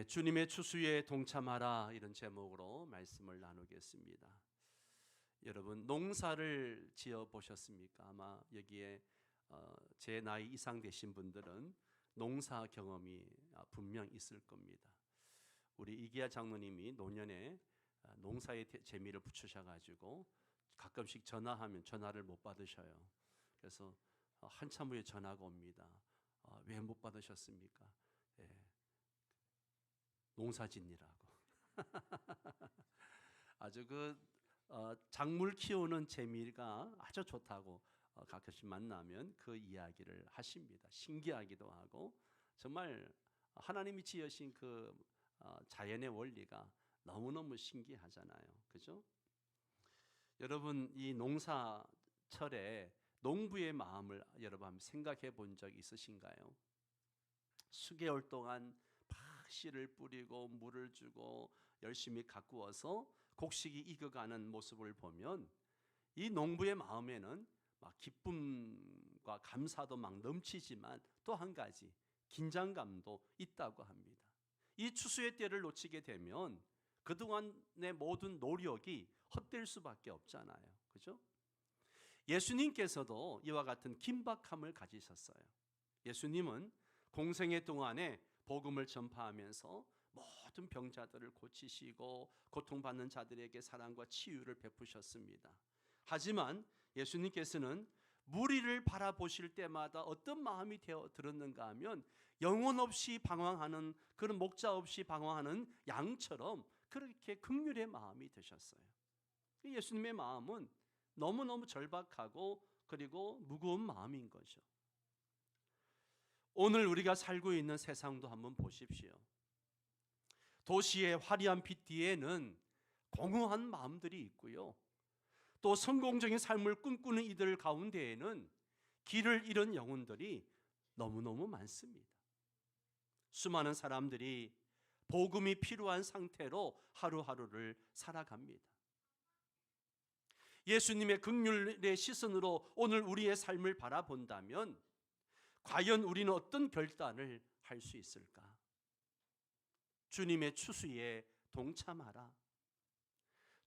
주님의 추수에 동참하라, 이런 제목으로 말씀을 나누겠습니다. 여러분, 농사를 지어 보셨습니까? 아마 여기에 제 나이 이상 되신 분들은 농사 경험이 분명 있을 겁니다. 우리 이기아 장로님이 노년에 농사의 재미를 붙이셔가지고 가끔씩 전화하면 전화를 못 받으셔요. 그래서 한참 후에 전화가 옵니다. 왜 못 받으셨습니까? 농사 짓느라고. 아주 작물 키우는 재미가 아주 좋다고 가끔씩 만나면 그 이야기를 하십니다. 신기하기도 하고, 정말 하나님이 지으신 자연의 원리가 너무너무 신기하잖아요. 그죠? 여러분, 이 농사철에 농부의 마음을 여러분 한번 생각해 본 적 있으신가요? 수개월 동안 막 씨를 뿌리고 물을 주고 열심히 가꾸어서 곡식이 익어가는 모습을 보면 이 농부의 마음에는 막 기쁨과 감사도 막 넘치지만 또 한 가지 긴장감도 있다고 합니다. 이 추수의 때를 놓치게 되면 그동안의 모든 노력이 헛될 수밖에 없잖아요. 그죠? 예수님께서도 이와 같은 긴박함을 가지셨어요. 예수님은 공생애 동안에 복음을 전파하면서 모든 병자들을 고치시고 고통받는 자들에게 사랑과 치유를 베푸셨습니다. 하지만 예수님께서는 무리를 바라보실 때마다 어떤 마음이 들었는가 하면 영혼 없이 방황하는, 그런 목자 없이 방황하는 양처럼 그렇게 긍휼의 마음이 되셨어요. 예수님의 마음은 너무너무 절박하고 그리고 무거운 마음인 거죠. 오늘 우리가 살고 있는 세상도 한번 보십시오. 도시의 화려한 빛 뒤에는 공허한 마음들이 있고요, 또 성공적인 삶을 꿈꾸는 이들 가운데에는 길을 잃은 영혼들이 너무너무 많습니다. 수많은 사람들이 복음이 필요한 상태로 하루하루를 살아갑니다. 예수님의 긍휼의 시선으로 오늘 우리의 삶을 바라본다면 과연 우리는 어떤 결단을 할 수 있을까? 주님의 추수에 동참하라.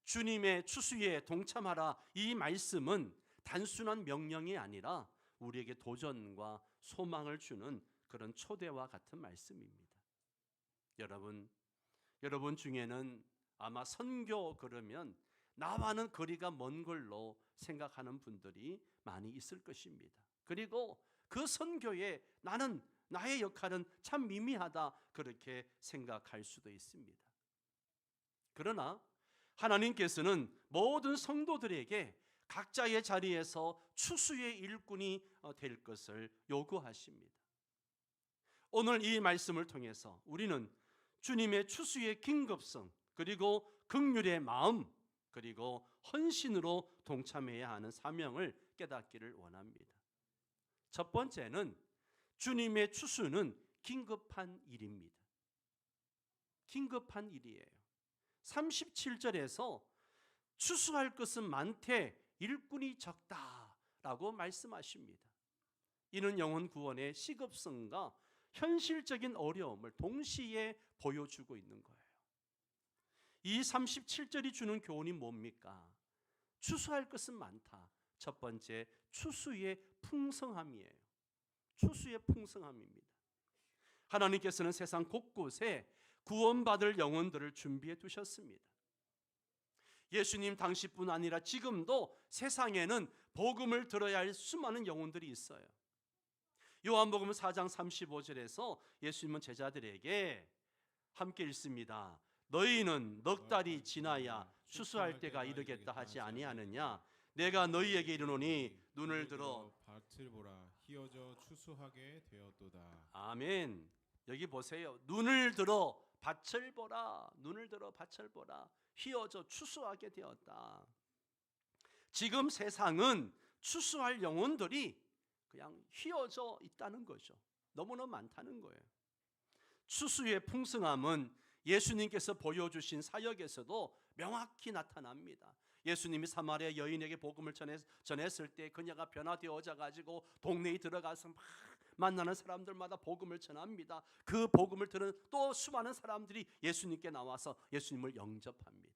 주님의 추수에 동참하라. 이 말씀은 단순한 명령이 아니라 우리에게 도전과 소망을 주는 그런 초대와 같은 말씀입니다. 여러분 중에는 아마 선교 그러면 나와는 거리가 먼 걸로 생각하는 분들이 많이 있을 것입니다. 그리고 그 선교에 나의 역할은 참 미미하다, 그렇게 생각할 수도 있습니다. 그러나 하나님께서는 모든 성도들에게 각자의 자리에서 추수의 일꾼이 될 것을 요구하십니다. 오늘 이 말씀을 통해서 우리는 주님의 추수의 긴급성, 그리고 긍휼의 마음, 그리고 헌신으로 동참해야 하는 사명을 깨닫기를 원합니다. 첫 번째는 주님의 추수는 긴급한 일입니다. 긴급한 일이에요. 37절에서 추수할 것은 많되 일꾼이 적다라고 말씀하십니다. 이는 영혼 구원의 시급성과 현실적인 어려움을 동시에 보여주고 있는 거예요. 이 37절이 주는 교훈이 뭡니까? 추수할 것은 많다. 첫 번째, 추수의 풍성함이에요. 추수의 풍성함입니다. 하나님께서는 세상 곳곳에 구원받을 영혼들을 준비해 두셨습니다. 예수님 당시뿐 아니라 지금도 세상에는 복음을 들어야 할 수많은 영혼들이 있어요. 요한복음 4장 35절에서 예수님은 제자들에게 함께 읽습니다. 너희는 넉 달이 지나야 추수할 때가 이르겠다 하지 아니하느냐? 내가 너희에게 이르노니 눈을 들어 밭을 보라, 희어져 추수하게 되었도다. 아멘. 여기 보세요. 눈을 들어 밭을 보라. 눈을 들어 밭을 보라. 희어져 추수하게 되었다. 지금 세상은 추수할 영혼들이 그냥 휘어져 있다는 거죠. 너무나 많다는 거예요. 추수의 풍성함은 예수님께서 보여주신 사역에서도 명확히 나타납니다. 예수님이 사마리아 여인에게 복음을 전했을 때 그녀가 변화되어져 가지고 동네에 들어가서 막 만나는 사람들마다 복음을 전합니다. 그 복음을 들은 또 수많은 사람들이 예수님께 나와서 예수님을 영접합니다.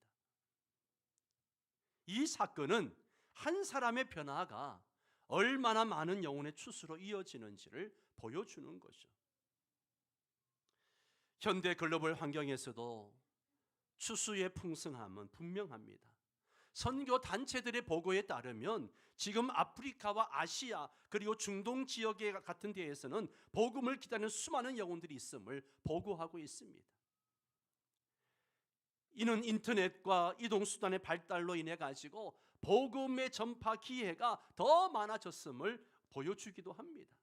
이 사건은 한 사람의 변화가 얼마나 많은 영혼의 추수로 이어지는지를 보여주는 거죠. 현대 글로벌 환경에서도 추수의 풍성함은 분명합니다. 선교 단체들의 보고에 따르면 지금 아프리카와 아시아 그리고 중동 지역의 같은 데에서는 복음을 기다리는 수많은 영혼들이 있음을 보고하고 있습니다. 이는 인터넷과 이동수단의 발달로 인해 가지고 복음의 전파 기회가 더 많아졌음을 보여주기도 합니다.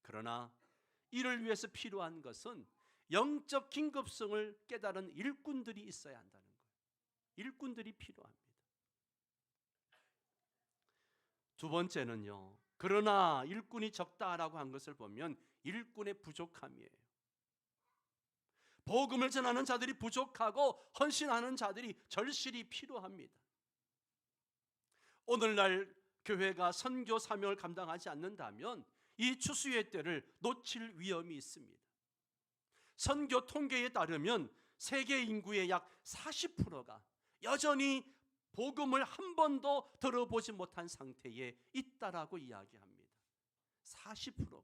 그러나 이를 위해서 필요한 것은 영적 긴급성을 깨달은 일꾼들이 있어야 한다는 거예요. 일꾼들이 필요합니다. 두 번째는요, 그러나 일꾼이 적다라고 한 것을 보면 일꾼의 부족함이에요. 복음을 전하는 자들이 부족하고 헌신하는 자들이 절실히 필요합니다. 오늘날 교회가 선교 사명을 감당하지 않는다면 이 추수의 때를 놓칠 위험이 있습니다. 선교 통계에 따르면 세계 인구의 약 40%가 여전히 복음을 한 번도 들어보지 못한 상태에 있다라고 이야기합니다. 40%가.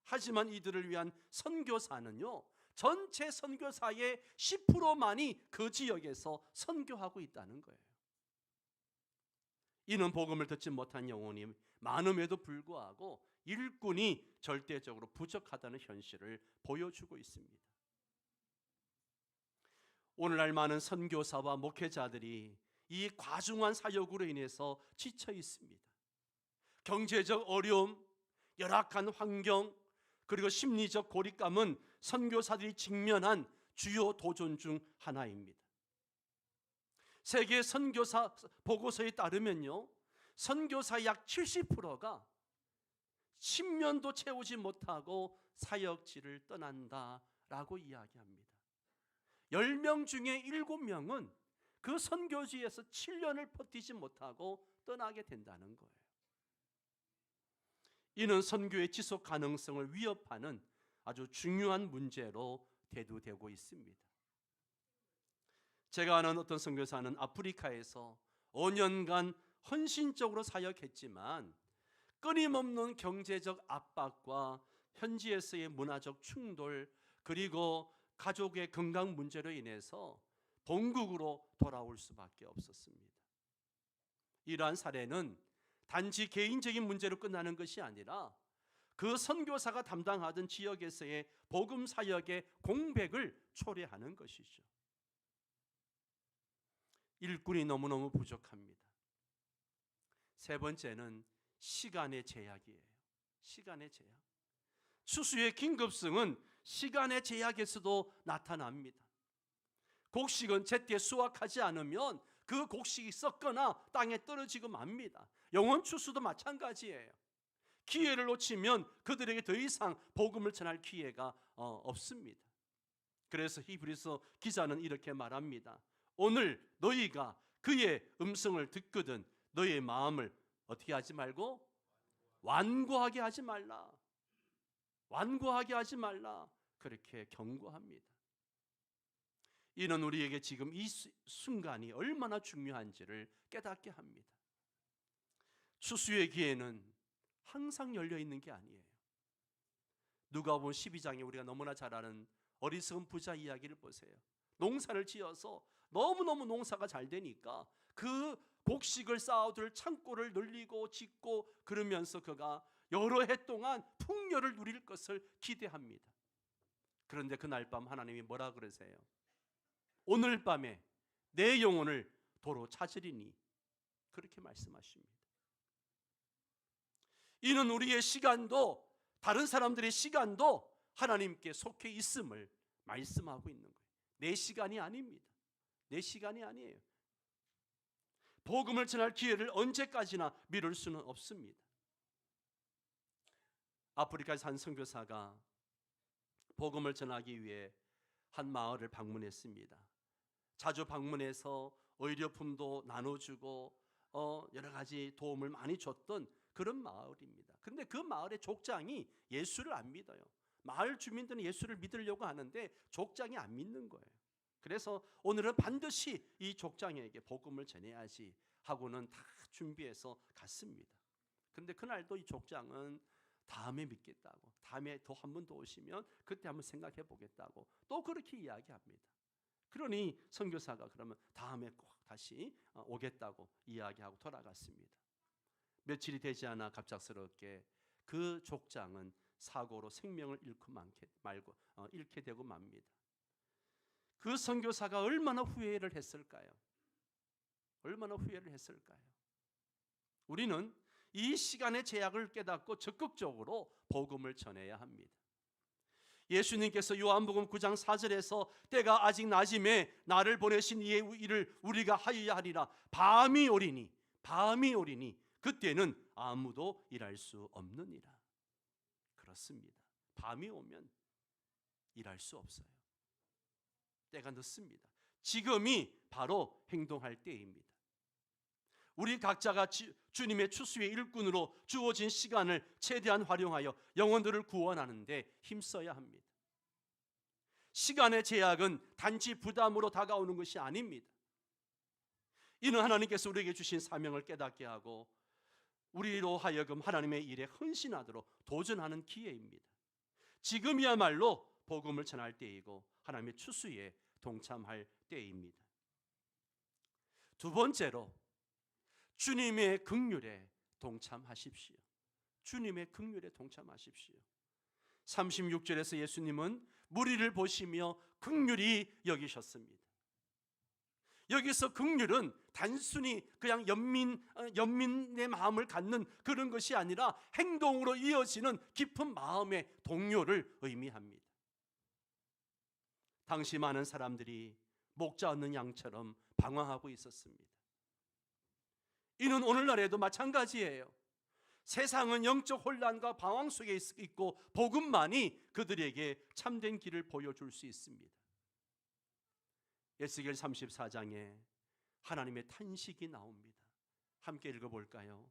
하지만 이들을 위한 선교사는요, 전체 선교사의 10%만이 그 지역에서 선교하고 있다는 거예요. 이는 복음을 듣지 못한 영혼이 많음에도 불구하고 일꾼이 절대적으로 부족하다는 현실을 보여주고 있습니다. 오늘날 많은 선교사와 목회자들이 이 과중한 사역으로 인해서 지쳐 있습니다. 경제적 어려움, 열악한 환경, 그리고 심리적 고립감은 선교사들이 직면한 주요 도전 중 하나입니다. 세계 선교사 보고서에 따르면요, 선교사 약 70%가 10년도 채우지 못하고 사역지를 떠난다라고 이야기합니다. 10명 중에 7명은 그 선교지에서 7년을 버티지 못하고 떠나게 된다는 거예요. 이는 선교의 지속 가능성을 위협하는 아주 중요한 문제로 대두되고 있습니다. 제가 아는 어떤 선교사는 아프리카에서 5년간 헌신적으로 사역했지만 끊임없는 경제적 압박과 현지에서의 문화적 충돌 그리고 가족의 건강 문제로 인해서 본국으로 돌아올 수밖에 없었습니다. 이러한 사례는 단지 개인적인 문제로 끝나는 것이 아니라 그 선교사가 담당하던 지역에서의 복음 사역의 공백을 초래하는 것이죠. 일꾼이 너무너무 부족합니다. 세 번째는 시간의 제약이에요. 시간의 제약. 추수의 긴급성은 시간의 제약에서도 나타납니다. 곡식은 제때 수확하지 않으면 그 곡식이 썩거나 땅에 떨어지고 맙니다. 영혼 추수도 마찬가지예요. 기회를 놓치면 그들에게 더 이상 복음을 전할 기회가 없습니다. 그래서 히브리서 기자는 이렇게 말합니다. 오늘 너희가 그의 음성을 듣거든 너희의 마음을 어떻게 하지 말고 완고하게 하지 말라. 완고하게 하지 말라. 그렇게 경고합니다. 이는 우리에게 지금 이 순간이 얼마나 중요한지를 깨닫게 합니다. 추수의 기회는 항상 열려 있는 게 아니에요. 누가복음 12장에 우리가 너무나 잘 아는 어리석은 부자 이야기를 보세요. 농사를 지어서 너무너무 농사가 잘 되니까 그 곡식을 쌓아둘 창고를 늘리고 짓고 그러면서 그가 여러 해 동안 풍요를 누릴 것을 기대합니다. 그런데 그날 밤 하나님이 뭐라 그러세요? 오늘 밤에 내 영혼을 도로 찾으리니 그렇게 말씀하십니다. 이는 우리의 시간도 다른 사람들의 시간도 하나님께 속해 있음을 말씀하고 있는 거예요. 내 시간이 아닙니다. 내 시간이 아니에요. 복음을 전할 기회를 언제까지나 미룰 수는 없습니다. 아프리카에서 한 선교사가 복음을 전하기 위해 한 마을을 방문했습니다. 자주 방문해서 의료품도 나눠주고 여러 가지 도움을 많이 줬던 그런 마을입니다. 그런데 그 마을의 족장이 예수를 안 믿어요. 마을 주민들은 예수를 믿으려고 하는데 족장이 안 믿는 거예요. 그래서 오늘은 반드시 이 족장에게 복음을 전해야지 하고는 다 준비해서 갔습니다. 그런데 그날도 이 족장은 다음에 믿겠다고, 다음에 또 한 번 더 오시면 그때 한번 생각해 보겠다고 또 그렇게 이야기합니다. 그러니 선교사가 그러면 다음에 꼭 다시 오겠다고 이야기하고 돌아갔습니다. 며칠이 되지 않아 갑작스럽게 그 족장은 사고로 생명을 잃게 되고 맙니다. 그 선교사가 얼마나 후회를 했을까요? 얼마나 후회를 했을까요? 우리는 이 시간의 제약을 깨닫고 적극적으로 복음을 전해야 합니다. 예수님께서 요한복음 9장 4절에서 때가 아직 낮임에 나를 보내신 이의 일을 우리가 하여야 하리라. 밤이 오리니 그때는 아무도 일할 수 없느니라. 그렇습니다. 밤이 오면 일할 수 없어요. 때가 늦습니다. 지금이 바로 행동할 때입니다. 우리 각자가 주님의 추수의 일꾼으로 주어진 시간을 최대한 활용하여 영혼들을 구원하는 데 힘써야 합니다. 시간의 제약은 단지 부담으로 다가오는 것이 아닙니다. 이는 하나님께서 우리에게 주신 사명을 깨닫게 하고 우리로 하여금 하나님의 일에 헌신하도록 도전하는 기회입니다. 지금이야말로 복음을 전할 때이고 하나님의 추수에 동참할 때입니다. 두 번째로 주님의 긍휼에 동참하십시오. 주님의 긍휼에 동참하십시오. 36절에서 예수님은 무리를 보시며 긍휼히 여기셨습니다. 여기서 긍휼은 단순히 그냥 연민의 마음을 갖는 그런 것이 아니라 행동으로 이어지는 깊은 마음의 동요를 의미합니다. 당시 많은 사람들이 목자 없는 양처럼 방황하고 있었습니다. 이는 오늘날에도 마찬가지예요. 세상은 영적 혼란과 방황 속에 있고 복음만이 그들에게 참된 길을 보여줄 수 있습니다. 에스겔 34장에 하나님의 탄식이 나옵니다. 함께 읽어볼까요?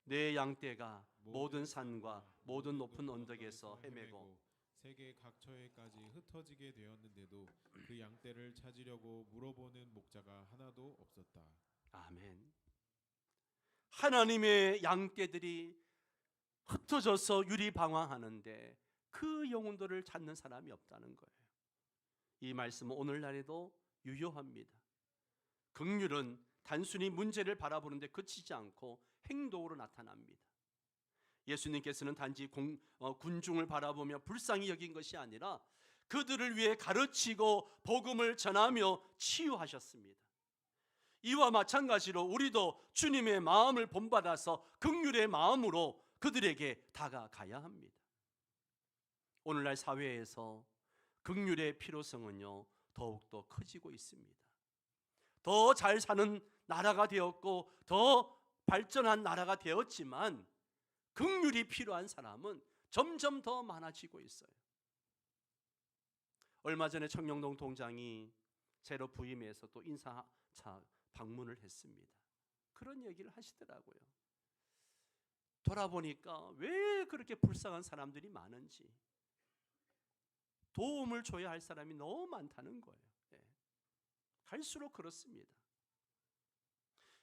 내 양떼가 모든 산과 모든 높은 언덕에서 헤매고 세계 각처에까지 흩어지게 되었는데도 그 양떼를 찾으려고 물어보는 목자가 하나도 없었다. 아멘. 하나님의 양떼들이 흩어져서 유리방황하는데 그 영혼들을 찾는 사람이 없다는 거예요. 이 말씀은 오늘날에도 유효합니다. 긍휼은 단순히 문제를 바라보는데 그치지 않고 행동으로 나타납니다. 예수님께서는 단지 군중을 바라보며 불쌍히 여긴 것이 아니라 그들을 위해 가르치고 복음을 전하며 치유하셨습니다. 이와 마찬가지로 우리도 주님의 마음을 본받아서 긍휼의 마음으로 그들에게 다가가야 합니다. 오늘날 사회에서 긍휼의 필요성은요 더욱더 커지고 있습니다. 더 잘 사는 나라가 되었고 더 발전한 나라가 되었지만 긍휼이 필요한 사람은 점점 더 많아지고 있어요. 얼마 전에 청룡동 동장이 새로 부임해서 또 인사차 방문을 했습니다. 그런 얘기를 하시더라고요. 돌아보니까 왜 그렇게 불쌍한 사람들이 많은지, 도움을 줘야 할 사람이 너무 많다는 거예요. 갈수록 그렇습니다.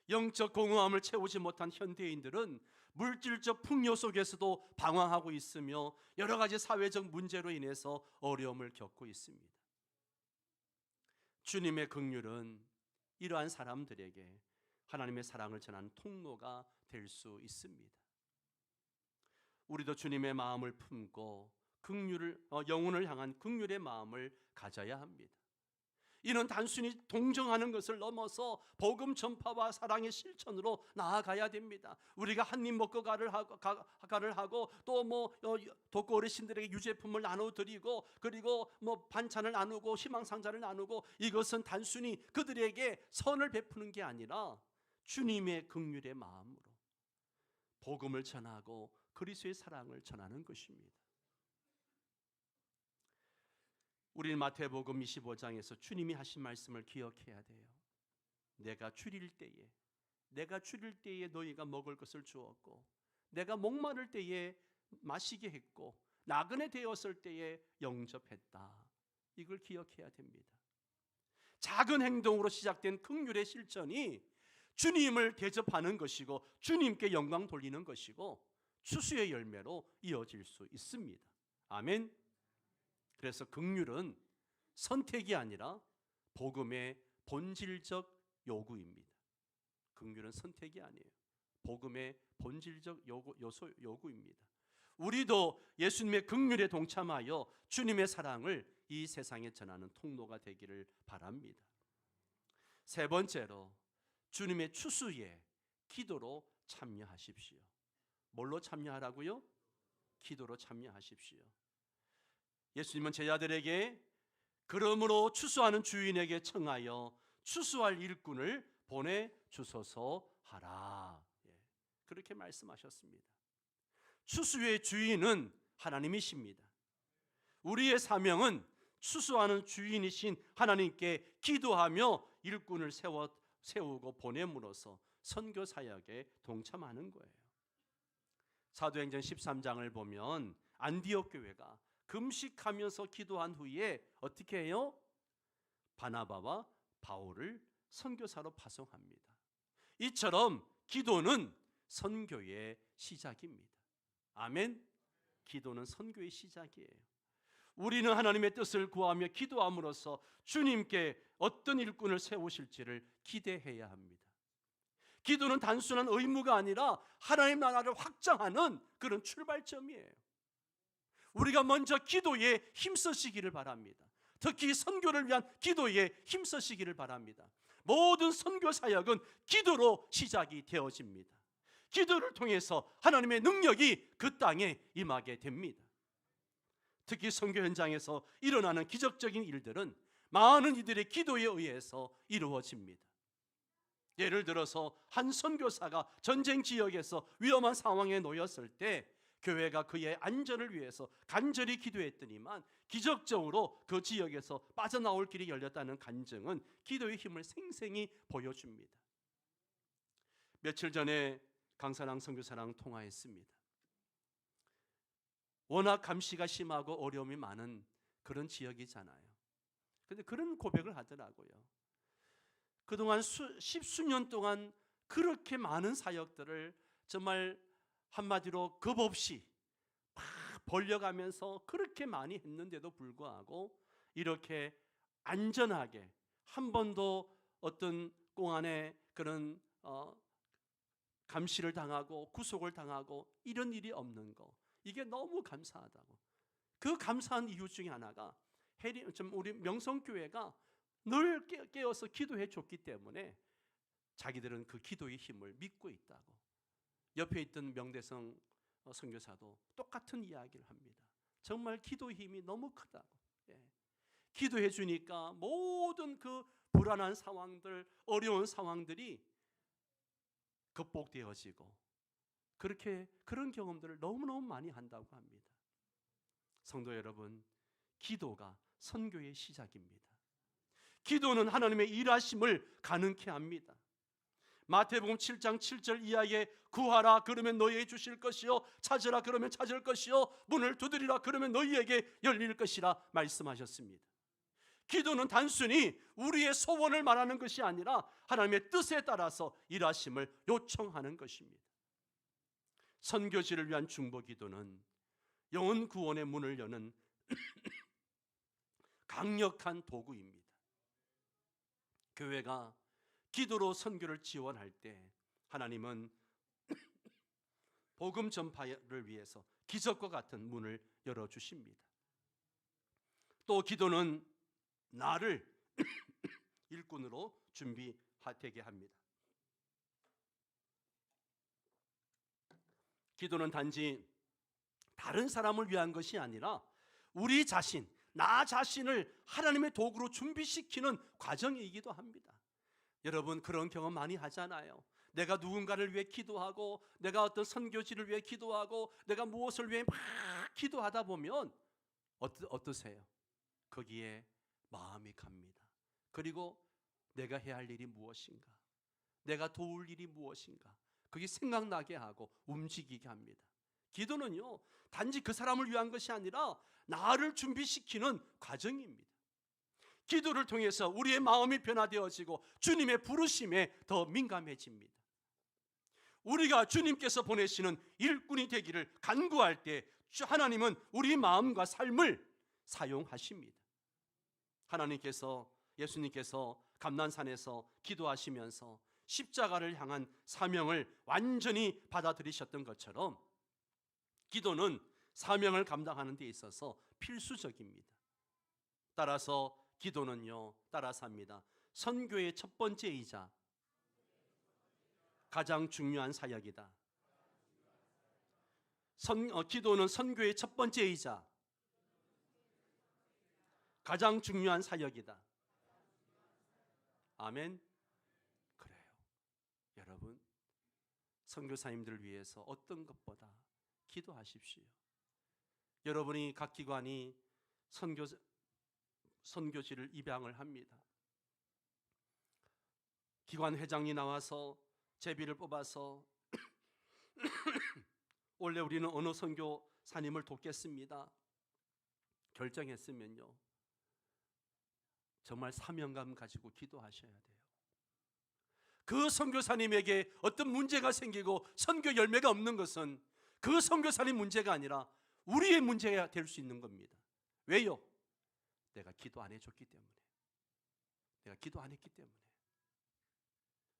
영적 공허함을 채우지 못한 현대인들은 물질적 풍요 속에서도 방황하고 있으며 여러 가지 사회적 문제로 인해서 어려움을 겪고 있습니다. 주님의 긍휼은 이러한 사람들에게 하나님의 사랑을 전하는 통로가 될 수 있습니다. 우리도 주님의 마음을 품고 영혼을 향한 긍휼의 마음을 가져야 합니다. 이는 단순히 동정하는 것을 넘어서 복음 전파와 사랑의 실천으로 나아가야 됩니다. 우리가 한 입 먹고 가를 하고 또 독거 어르신들에게 유제품을 나눠드리고 그리고 반찬을 나누고 희망상자를 나누고 이것은 단순히 그들에게 선을 베푸는 게 아니라 주님의 긍휼의 마음으로 복음을 전하고 그리스도의 사랑을 전하는 것입니다. 우리는 마태복음 25장에서 주님이 하신 말씀을 기억해야 돼요. 내가 줄일 때에 너희가 먹을 것을 주었고 내가 목마를 때에 마시게 했고 나그네 되었을 때에 영접했다. 이걸 기억해야 됩니다. 작은 행동으로 시작된 긍휼의 실천이 주님을 대접하는 것이고 주님께 영광 돌리는 것이고 추수의 열매로 이어질 수 있습니다. 아멘. 그래서 긍휼은 선택이 아니라 복음의 본질적 요구입니다. 긍휼은 선택이 아니에요. 복음의 본질적 요구입니다. 우리도 예수님의 긍휼에 동참하여 주님의 사랑을 이 세상에 전하는 통로가 되기를 바랍니다. 세 번째로 주님의 추수에 기도로 참여하십시오. 뭘로 참여하라고요? 기도로 참여하십시오. 예수님은 제자들에게 그러므로 추수하는 주인에게 청하여 추수할 일꾼을 보내주소서 하라. 그렇게 말씀하셨습니다. 추수의 주인은 하나님이십니다. 우리의 사명은 추수하는 주인이신 하나님께 기도하며 일꾼을 세우고 보냄으로써 선교 사역에 동참하는 거예요. 사도행전 13장을 보면 안디옥 교회가 금식하면서 기도한 후에 어떻게 해요? 바나바와 바울을 선교사로 파송합니다. 이처럼 기도는 선교의 시작입니다. 아멘. 기도는 선교의 시작이에요. 우리는 하나님의 뜻을 구하며 기도함으로써 주님께 어떤 일꾼을 세우실지를 기대해야 합니다. 기도는 단순한 의무가 아니라 하나님 나라를 확장하는 그런 출발점이에요. 우리가 먼저 기도에 힘쓰시기를 바랍니다. 특히 선교를 위한 기도에 힘쓰시기를 바랍니다. 모든 선교 사역은 기도로 시작이 되어집니다. 기도를 통해서 하나님의 능력이 그 땅에 임하게 됩니다. 특히 선교 현장에서 일어나는 기적적인 일들은 많은 이들의 기도에 의해서 이루어집니다. 예를 들어서 한 선교사가 전쟁 지역에서 위험한 상황에 놓였을 때 교회가 그의 안전을 위해서 간절히 기도했더니만 기적적으로 그 지역에서 빠져나올 길이 열렸다는 간증은 기도의 힘을 생생히 보여줍니다. 며칠 전에 강사랑 선교사랑 통화했습니다. 워낙 감시가 심하고 어려움이 많은 그런 지역이잖아요. 그런데 그런 고백을 하더라고요. 그동안 십수년 동안 그렇게 많은 사역들을 정말 한마디로 겁 없이 막 벌려가면서 그렇게 많이 했는데도 불구하고 이렇게 안전하게 한 번도 어떤 공안에 그런 감시를 당하고 구속을 당하고 이런 일이 없는 거, 이게 너무 감사하다고. 그 감사한 이유 중에 하나가 우리 명성교회가 늘 깨어서 기도해 줬기 때문에 자기들은 그 기도의 힘을 믿고 있다고. 옆에 있던 명대성 선교사도 똑같은 이야기를 합니다. 정말 기도의 힘이 너무 크다고. 기도해 주니까 모든 그 불안한 상황들, 어려운 상황들이 극복되어지고 그렇게 그런 경험들을 너무너무 많이 한다고 합니다. 성도 여러분, 기도가 선교의 시작입니다. 기도는 하나님의 일하심을 가능케 합니다. 마태복음 7장 7절 이하에 구하라 그러면 너희에게 주실 것이요 찾으라 그러면 찾을 것이요 문을 두드리라 그러면 너희에게 열릴 것이라 말씀하셨습니다. 기도는 단순히 우리의 소원을 말하는 것이 아니라 하나님의 뜻에 따라서 일하심을 요청하는 것입니다. 선교지를 위한 중보기도는 영혼 구원의 문을 여는 강력한 도구입니다. 교회가 기도로 선교를 지원할 때 하나님은 복음 전파를 위해서 기적과 같은 문을 열어주십니다. 또 기도는 나를 일꾼으로 준비되게 합니다. 기도는 단지 다른 사람을 위한 것이 아니라 우리 자신, 나 자신을 하나님의 도구로 준비시키는 과정이기도 합니다. 여러분 그런 경험 많이 하잖아요. 내가 누군가를 위해 기도하고 내가 어떤 선교지를 위해 기도하고 내가 무엇을 위해 막 기도하다 보면 어떠세요? 거기에 마음이 갑니다. 그리고 내가 해야 할 일이 무엇인가? 내가 도울 일이 무엇인가? 그게 생각나게 하고 움직이게 합니다. 기도는요, 단지 그 사람을 위한 것이 아니라 나를 준비시키는 과정입니다. 기도를 통해서 우리의 마음이 변화되어지고 주님의 부르심에 더 민감해집니다. 우리가 주님께서 보내시는 일꾼이 되기를 간구할 때 하나님은 우리 마음과 삶을 사용하십니다. 하나님께서, 예수님께서 감난산에서 기도하시면서 십자가를 향한 사명을 완전히 받아들이셨던 것처럼 기도는 사명을 감당하는 데 있어서 필수적입니다. 따라서 기도는요, 따라서 합니다. 선교의 첫 번째이자 가장 중요한 사역이다. 기도는 선교의 첫 번째이자 가장 중요한 사역이다. 아멘. 그래요. 여러분, 선교사님들을 위해서 어떤 것보다 기도하십시오. 여러분이 각 기관이 선교지를 입양을 합니다. 기관 회장이 나와서 제비를 뽑아서 원래 우리는 어느 선교사님을 돕겠습니다 결정했으면요, 정말 사명감 가지고 기도하셔야 돼요. 그 선교사님에게 어떤 문제가 생기고 선교 열매가 없는 것은 그 선교사님 문제가 아니라 우리의 문제가 될 수 있는 겁니다. 왜요? 내가 기도 안 해줬기 때문에, 내가 기도 안 했기 때문에.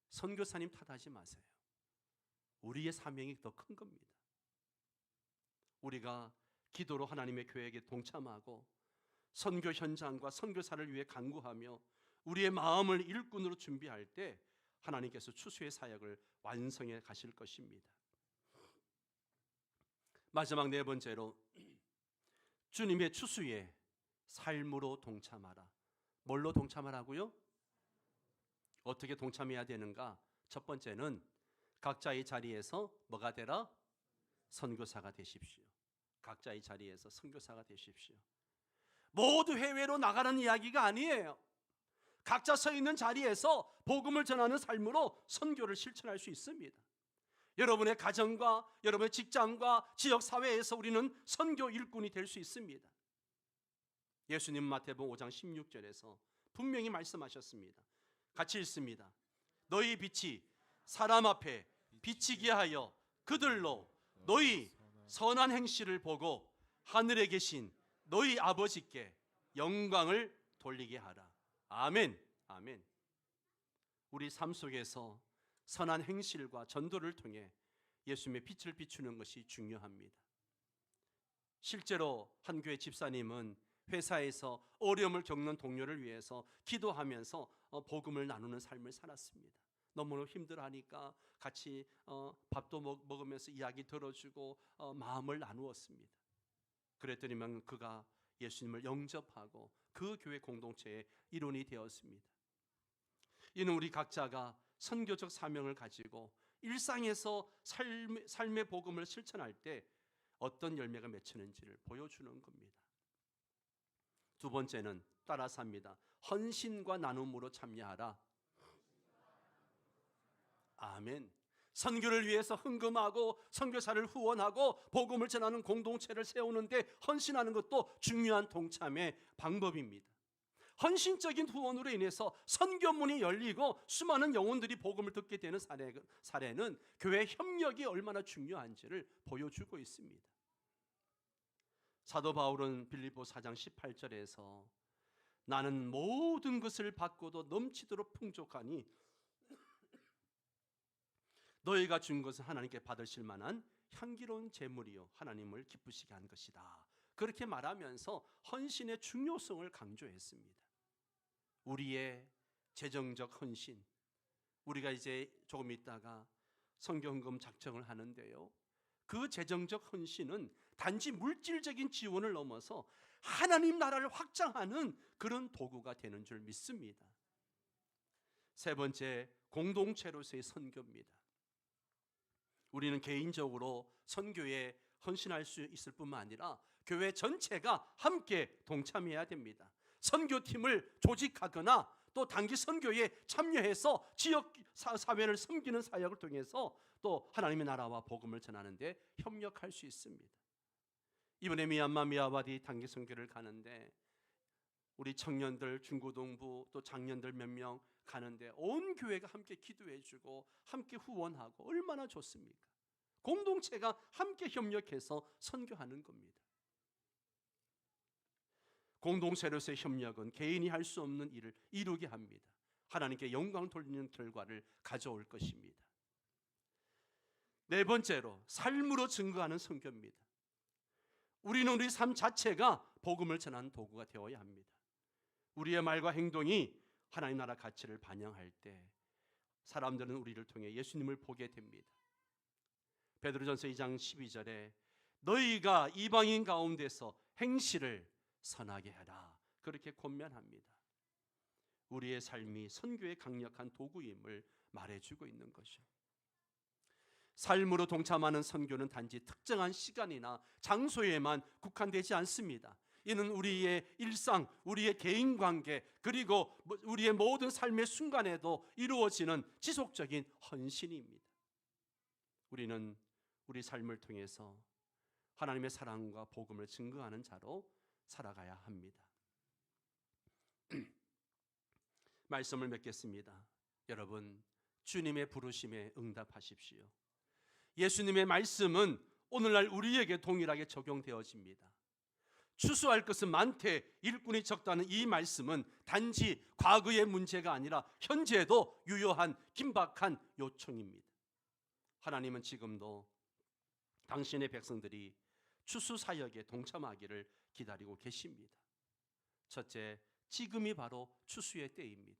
선교사님 탓하지 마세요. 우리의 사명이 더 큰 겁니다. 우리가 기도로 하나님의 교회에게 동참하고 선교 현장과 선교사를 위해 간구하며 우리의 마음을 일꾼으로 준비할 때 하나님께서 추수의 사역을 완성해 가실 것입니다. 마지막 네 번째로, 주님의 추수에 삶으로 동참하라. 뭘로 동참하라고요? 어떻게 동참해야 되는가? 첫 번째는 각자의 자리에서 뭐가 되라? 선교사가 되십시오. 각자의 자리에서 선교사가 되십시오. 모두 해외로 나가는 이야기가 아니에요. 각자 서 있는 자리에서 복음을 전하는 삶으로 선교를 실천할 수 있습니다. 여러분의 가정과 여러분의 직장과 지역 사회에서 우리는 선교 일꾼이 될 수 있습니다. 예수님 마태복음 5장 16절에서 분명히 말씀하셨습니다. 같이 읽습니다. 너희 빛이 사람 앞에 비치게 하여 그들로 너희 선한 행실을 보고 하늘에 계신 너희 아버지께 영광을 돌리게 하라. 아멘. 아멘. 우리 삶 속에서 선한 행실과 전도를 통해 예수님의 빛을 비추는 것이 중요합니다. 실제로 한 교회 집사님은 회사에서 어려움을 겪는 동료를 위해서 기도하면서 복음을 나누는 삶을 살았습니다. 너무 힘들어하니까 같이 밥도 먹으면서 이야기 들어주고 마음을 나누었습니다. 그랬더니만 그가 예수님을 영접하고 그 교회 공동체의 일원이 되었습니다. 이는 우리 각자가 선교적 사명을 가지고 일상에서 삶의 복음을 실천할 때 어떤 열매가 맺히는지를 보여주는 겁니다. 두 번째는 따라서 합니다. 헌신과 나눔으로 참여하라. 아멘. 선교를 위해서 헌금하고 선교사를 후원하고 복음을 전하는 공동체를 세우는데 헌신하는 것도 중요한 동참의 방법입니다. 헌신적인 후원으로 인해서 선교문이 열리고 수많은 영혼들이 복음을 듣게 되는 사례는 교회 협력이 얼마나 중요한지를 보여주고 있습니다. 사도 바울은 빌립보 4장 18절에서 나는 모든 것을 받고도 넘치도록 풍족하니 너희가 준 것은 하나님께 받으실 만한 향기로운 제물이요 하나님을 기쁘시게 한 것이다. 그렇게 말하면서 헌신의 중요성을 강조했습니다. 우리의 재정적 헌신, 우리가 이제 조금 있다가 선교헌금 작정을 하는데요, 그 재정적 헌신은 단지 물질적인 지원을 넘어서 하나님 나라를 확장하는 그런 도구가 되는 줄 믿습니다. 세 번째, 공동체로서의 선교입니다. 우리는 개인적으로 선교에 헌신할 수 있을 뿐만 아니라 교회 전체가 함께 동참해야 됩니다. 선교팀을 조직하거나 또 단기 선교에 참여해서 지역 사회를 섬기는 사역을 통해서 또 하나님의 나라와 복음을 전하는데 협력할 수 있습니다. 이번에 미얀마 미야바디 단기 선교를 가는데 우리 청년들 중고등부 또 장년들 몇 명 가는데 온 교회가 함께 기도해주고 함께 후원하고 얼마나 좋습니까? 공동체가 함께 협력해서 선교하는 겁니다. 공동체로서의 협력은 개인이 할 수 없는 일을 이루게 합니다. 하나님께 영광을 돌리는 결과를 가져올 것입니다. 네 번째로 삶으로 증거하는 선교입니다. 우리는 우리 삶 자체가 복음을 전하는 도구가 되어야 합니다. 우리의 말과 행동이 하나님 나라 가치를 반영할 때 사람들은 우리를 통해 예수님을 보게 됩니다. 베드로전서 2장 12절에 너희가 이방인 가운데서 행실을 선하게 해라 그렇게 권면합니다. 우리의 삶이 선교의 강력한 도구임을 말해주고 있는 것이죠. 삶으로 동참하는 선교는 단지 특정한 시간이나 장소에만 국한되지 않습니다. 이는 우리의 일상, 우리의 개인 관계, 그리고 우리의 모든 삶의 순간에도 이루어지는 지속적인 헌신입니다. 우리는 우리 삶을 통해서 하나님의 사랑과 복음을 증거하는 자로 살아가야 합니다. 말씀을 맺겠습니다. 여러분, 주님의 부르심에 응답하십시오. 예수님의 말씀은 오늘날 우리에게 동일하게 적용되어집니다. 추수할 것은 많되 일꾼이 적다는 이 말씀은 단지 과거의 문제가 아니라 현재도 유효한 긴박한 요청입니다. 하나님은 지금도 당신의 백성들이 추수 사역에 동참하기를 기다리고 계십니다. 첫째, 지금이 바로 추수의 때입니다.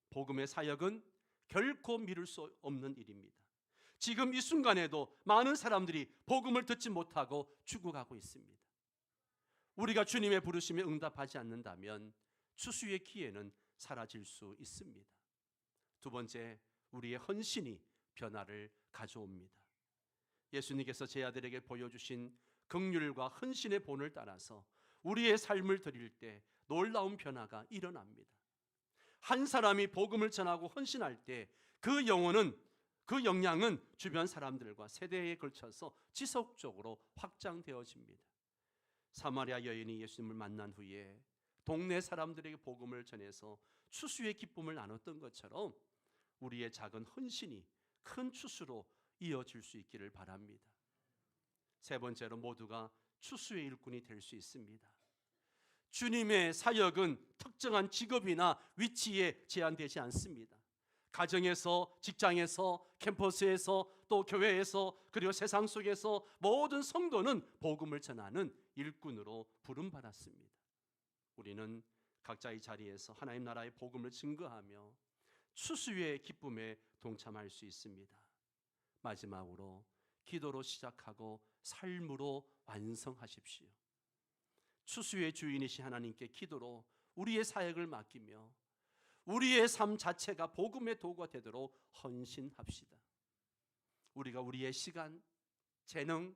복음의 사역은 결코 미룰 수 없는 일입니다. 지금 이 순간에도 많은 사람들이 복음을 듣지 못하고 죽어가고 있습니다. 우리가 주님의 부르심에 응답하지 않는다면 추수의 기회는 사라질 수 있습니다. 두 번째, 우리의 헌신이 변화를 가져옵니다. 예수님께서 제 아들에게 보여주신 긍휼과 헌신의 본을 따라서 우리의 삶을 드릴 때 놀라운 변화가 일어납니다. 한 사람이 복음을 전하고 헌신할 때 그 영향은 주변 사람들과 세대에 걸쳐서 지속적으로 확장되어집니다. 사마리아 여인이 예수님을 만난 후에 동네 사람들에게 복음을 전해서 추수의 기쁨을 나눴던 것처럼 우리의 작은 헌신이 큰 추수로 이어질 수 있기를 바랍니다. 세 번째로 모두가 추수의 일꾼이 될 수 있습니다. 주님의 사역은 특정한 직업이나 위치에 제한되지 않습니다. 가정에서, 직장에서, 캠퍼스에서, 또 교회에서, 그리고 세상 속에서 모든 성도는 복음을 전하는 일꾼으로 부름받았습니다. 우리는 각자의 자리에서 하나님 나라의 복음을 증거하며 추수의 기쁨에 동참할 수 있습니다. 마지막으로 기도로 시작하고 삶으로 완성하십시오. 추수의 주인이신 하나님께 기도로 우리의 사역을 맡기며 우리의 삶 자체가 복음의 도구가 되도록 헌신합시다. 우리가 우리의 시간, 재능,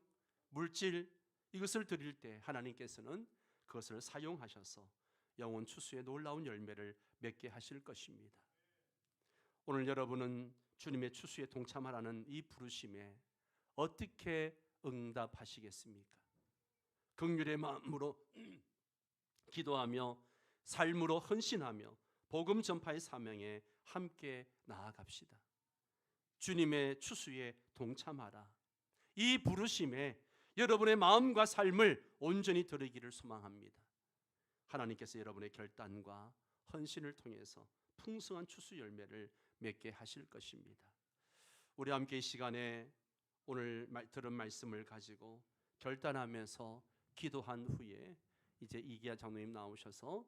물질 이것을 드릴 때 하나님께서는 그것을 사용하셔서 영혼 추수의 놀라운 열매를 맺게 하실 것입니다. 오늘 여러분은 주님의 추수에 동참하라는 이 부르심에 어떻게 응답하시겠습니까? 긍휼의 마음으로 기도하며 삶으로 헌신하며 복음 전파의 사명에 함께 나아갑시다. 주님의 추수에 동참하라. 이 부르심에 여러분의 마음과 삶을 온전히 드리기를 소망합니다. 하나님께서 여러분의 결단과 헌신을 통해서 풍성한 추수 열매를 맺게 하실 것입니다. 우리 함께 이 시간에 오늘 들은 말씀을 가지고 결단하면서 기도한 후에 이제 이기아 장로님 나오셔서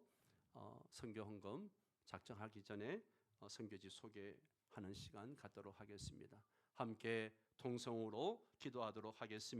선교 헌금 작정하기 전에 선교지 소개하는 시간 갖도록 하겠습니다. 함께 통성으로 기도하도록 하겠습니다.